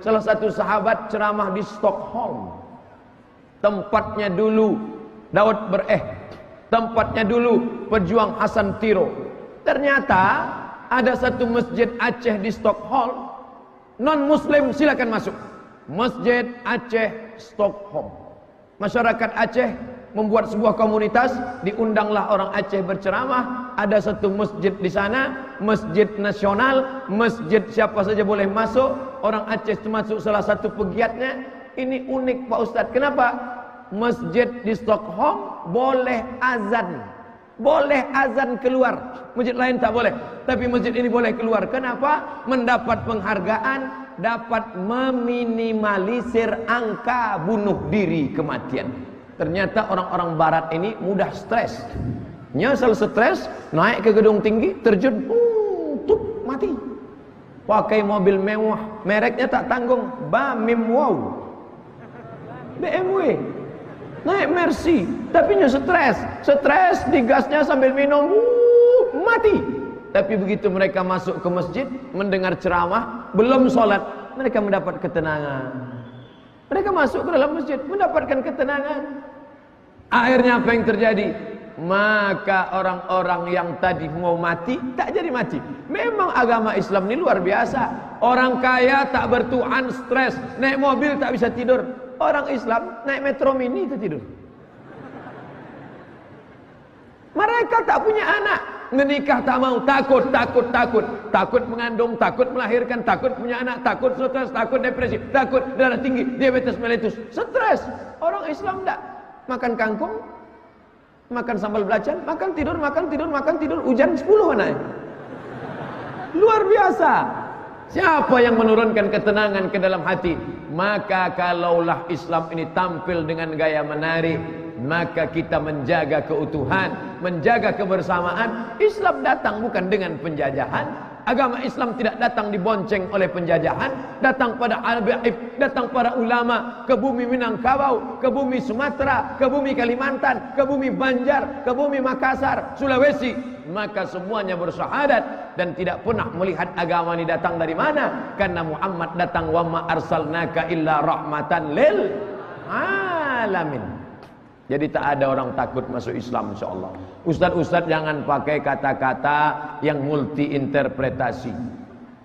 Salah satu sahabat ceramah di Stockholm. Tempatnya dulu tempatnya dulu pejuang Hasan Tiro. Ternyata ada satu masjid Aceh di Stockholm. Non muslim silakan masuk. Masjid Aceh Stockholm. Masyarakat Aceh membuat sebuah komunitas, diundanglah orang Aceh berceramah. Ada satu masjid di sana, masjid nasional, masjid siapa saja boleh masuk. Orang Aceh termasuk salah satu pegiatnya. Ini unik Pak Ustadz. Kenapa? Masjid di Stockholm boleh azan. Boleh azan keluar. Masjid lain tak boleh. Tapi masjid ini boleh keluar. Kenapa? Mendapat penghargaan, dapat meminimalisir angka bunuh diri kematian. Ternyata orang-orang barat ini mudah stres. Nyesel stres, naik ke gedung tinggi, terjun, mati. Pakai mobil mewah, mereknya tak tanggung, BMW. Naik Mercy, tapi stres digasnya sambil minum, mati. Tapi begitu mereka masuk ke masjid, mendengar ceramah, belum sholat, mereka mendapat ketenangan. Mereka masuk ke dalam masjid, mendapatkan ketenangan. Akhirnya apa yang terjadi? Maka orang-orang yang tadi mau mati, tak jadi mati. Memang agama Islam ini luar biasa. Orang kaya tak bertuhan, stres, naik mobil tak bisa tidur. Orang Islam naik metro mini itu tidur. Mereka tak punya anak, menikah tak mau, takut mengandung, takut melahirkan, takut punya anak, takut stres, takut depresi, takut darah tinggi, diabetes mellitus, stres. Orang Islam tak makan kangkung, makan sambal belacan, makan tidur, hujan 10 anaknya. Luar biasa. Siapa yang menurunkan ketenangan ke dalam hati? Maka kalaulah Islam ini tampil dengan gaya menarik, maka kita menjaga keutuhan, menjaga kebersamaan. Islam datang bukan dengan penjajahan. Agama Islam tidak datang dibonceng oleh penjajahan. Datang pada al-Baib, datang para ulama ke bumi Minangkabau, ke bumi Sumatera, ke bumi Kalimantan, ke bumi Banjar, ke bumi Makassar, Sulawesi. Maka semuanya bersyahadat dan tidak pernah melihat agama ini datang dari mana. Karena Muhammad datang, wa ma arsalnaka illa rahmatan lil alamin. Jadi tak ada orang takut masuk Islam, insyaAllah. Ustaz-ustaz jangan pakai kata-kata yang multi interpretasi.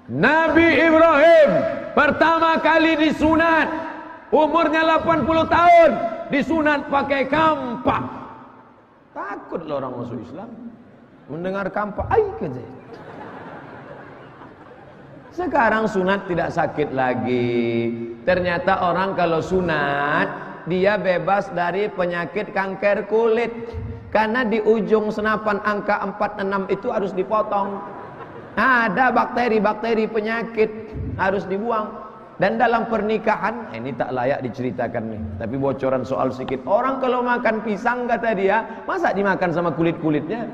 Nabi Ibrahim pertama kali disunat, umurnya 80 tahun, disunat pakai kampak. Takutlah orang masuk Islam mendengar kampak, kerja. Sekarang sunat tidak sakit lagi. Ternyata orang kalau sunat dia bebas dari penyakit kanker kulit. Karena di ujung senapan angka 46 itu harus dipotong. Ada bakteri-bakteri penyakit, harus dibuang. Dan dalam pernikahan, ini tak layak diceritakan nih, tapi bocoran soal sedikit. Orang kalau makan pisang kata dia, masa dimakan sama kulit-kulitnya?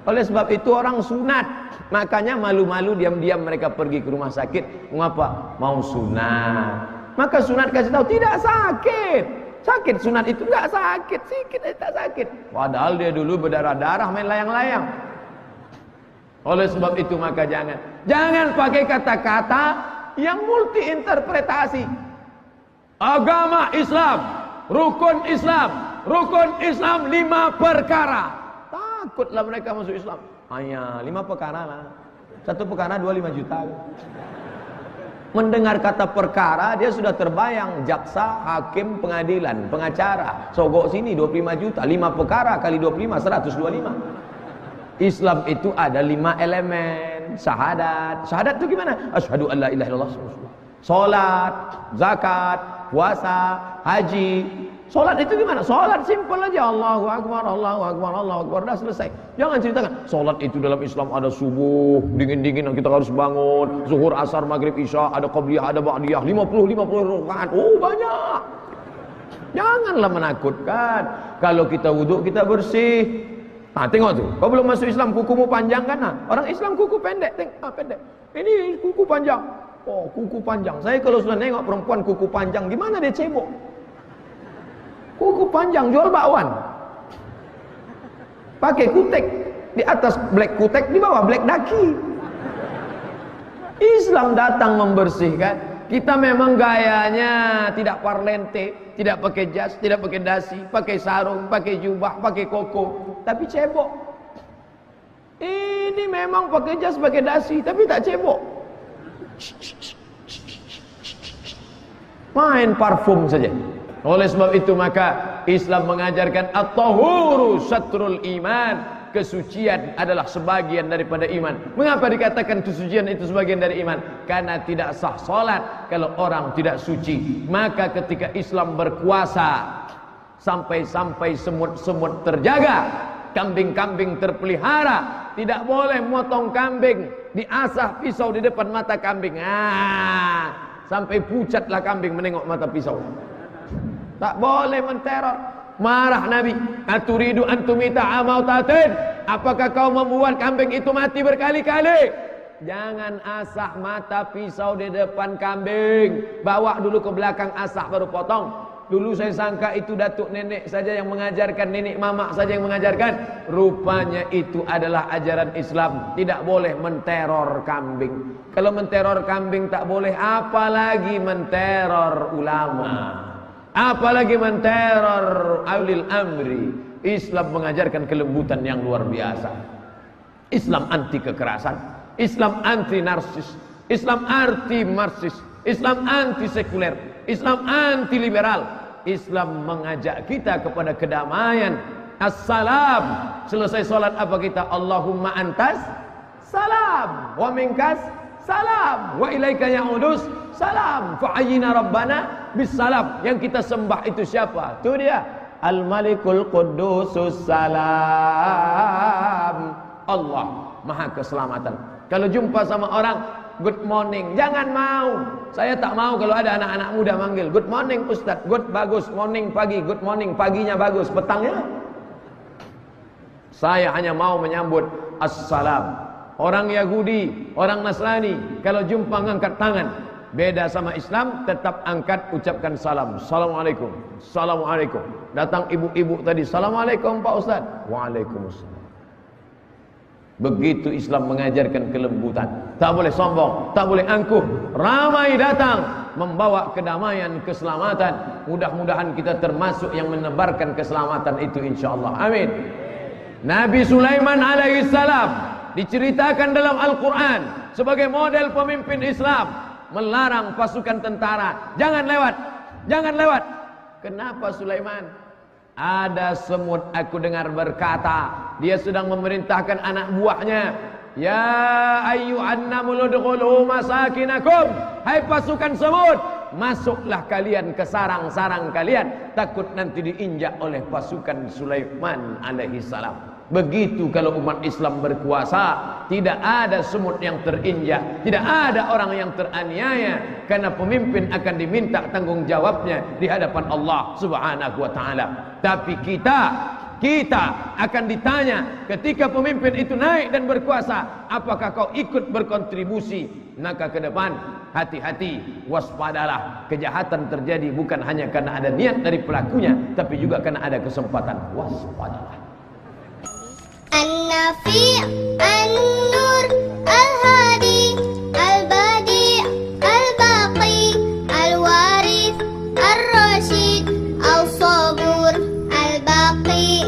Oleh sebab itu orang sunat. Makanya malu-malu diam-diam mereka pergi ke rumah sakit. Mengapa? Mau sunat. Maka sunat kasih tahu tidak sakit. Sakit sunat itu enggak sakit, sikit tak sakit. Padahal dia dulu berdarah-darah main layang-layang. Oleh sebab itu maka jangan pakai kata-kata yang multi interpretasi. Agama Islam, rukun Islam 5 perkara. Takutlah mereka masuk Islam. Hanya 5 perkara lah. 1 perkara 25 juta. Mendengar kata perkara, dia sudah terbayang jaksa, hakim, pengadilan, pengacara. Sogok sini 25 juta, 5 perkara kali 25, 125. Islam itu ada 5 elemen. Syahadat itu gimana? Asyhadu an la ilaha illallah. Salat, zakat, puasa, haji. Salat itu gimana? Salat simpel aja, Allahu Akbar, Allahu Akbar, Allahu Akbar, dah selesai. Jangan ceritakan salat itu dalam Islam ada subuh, dingin-dingin yang kita harus bangun, zuhur, asar, maghrib, isya, ada qabliyah, ada ba'diyah, 50 rakaat. Oh, banyak. Janganlah menakutkan. Kalau kita wudhu kita bersih. Nah, tengok tuh. Kau belum masuk Islam, kukumu panjang kan? Nah, orang Islam kuku pendek, pendek. Ini kuku panjang. Oh, kuku panjang. Saya kalau sudah nengok perempuan kuku panjang, gimana dia cebok? Kuku panjang jual bakwan. Pakai kutek, di atas black kutek, di bawah black daki. Islam datang membersihkan. Kita memang gayanya tidak parlente, tidak pakai jas, tidak pakai dasi, pakai sarung, pakai jubah, pakai koko, tapi cebok. Ini memang pakai jas, pakai dasi, tapi tak cebok. Main parfum saja. Oleh sebab itu maka Islam mengajarkan at-tahuru satrul iman. Kesucian adalah sebagian daripada iman. Mengapa dikatakan kesucian itu sebagian dari iman? Karena tidak sah solat kalau orang tidak suci. Maka ketika Islam berkuasa, sampai-sampai semut-semut terjaga, kambing-kambing terpelihara, tidak boleh motong kambing, diasah pisau di depan mata kambing. Sampai pucatlah kambing menengok mata pisau. Tak boleh menteror. Marah Nabi, aturidu antumita amautatin, apakah kau membuat kambing itu mati berkali-kali? Jangan asah mata pisau di depan kambing, bawa dulu ke belakang, asah baru potong. Dulu saya sangka itu datuk nenek saja yang mengajarkan, nenek mamak saja yang mengajarkan. Rupanya itu adalah ajaran Islam. Tidak boleh menteror kambing. Kalau menteror kambing tak boleh, apalagi menteror ulama, apalagi menteror ulil amri. Islam mengajarkan kelembutan yang luar biasa. Islam anti kekerasan, Islam anti narsis, Islam anti marxis, Islam anti sekuler, Islam anti liberal. Islam mengajak kita kepada kedamaian. Assalam. Selesai solat apa kita? Allahumma antas salam wa minkas salam wa ilaika ya'udus salam fa'ayyina rabbana bisalam. Yang kita sembah itu siapa? Itu dia, Al-Malikul Qudusus Salam, Allah Maha Keselamatan. Kalau jumpa sama orang, good morning, jangan mau. Saya tak mau kalau ada anak-anak muda manggil good morning Ustaz. Good bagus, morning pagi, good morning paginya bagus, petangnya. Saya hanya mau menyambut assalam. Orang Yahudi, orang Nasrani, kalau jumpa ngangkat tangan. Beda sama Islam, tetap angkat, ucapkan salam. Assalamualaikum, assalamualaikum. Datang ibu-ibu tadi, assalamualaikum Pak Ustaz. Waalaikumsalam. Begitu Islam mengajarkan kelembutan. Tak boleh sombong, tak boleh angkuh. Ramai datang membawa kedamaian, keselamatan. Mudah-mudahan kita termasuk yang menebarkan keselamatan itu, insyaAllah. Amin. Nabi Sulaiman alaihissalam diceritakan dalam Al-Quran sebagai model pemimpin Islam, melarang pasukan tentara, jangan lewat, jangan lewat. Kenapa Sulaiman? Ada semut, aku dengar berkata, dia sedang memerintahkan anak buahnya, ya ayyuhan namlu udkhulu masakinakum, hai pasukan semut, masuklah kalian ke sarang-sarang kalian, takut nanti diinjak oleh pasukan Sulaiman alaihissalam. Begitu kalau umat Islam berkuasa, tidak ada semut yang terinjak, tidak ada orang yang teraniaya, karena pemimpin akan diminta tanggung jawabnya di hadapan Allah Subhanahu wa taala. Tapi kita akan ditanya ketika pemimpin itu naik dan berkuasa, apakah kau ikut berkontribusi? Maka ke depan hati-hati, waspadalah. Kejahatan terjadi bukan hanya karena ada niat dari pelakunya, tapi juga karena ada kesempatan. Waspadalah. An-Nafi', An-Nur, Al-Hadi, Al-Badi', Al-Baqi, Al-Warith, Al-Rashid, Al-Sabur, Al-Baqi.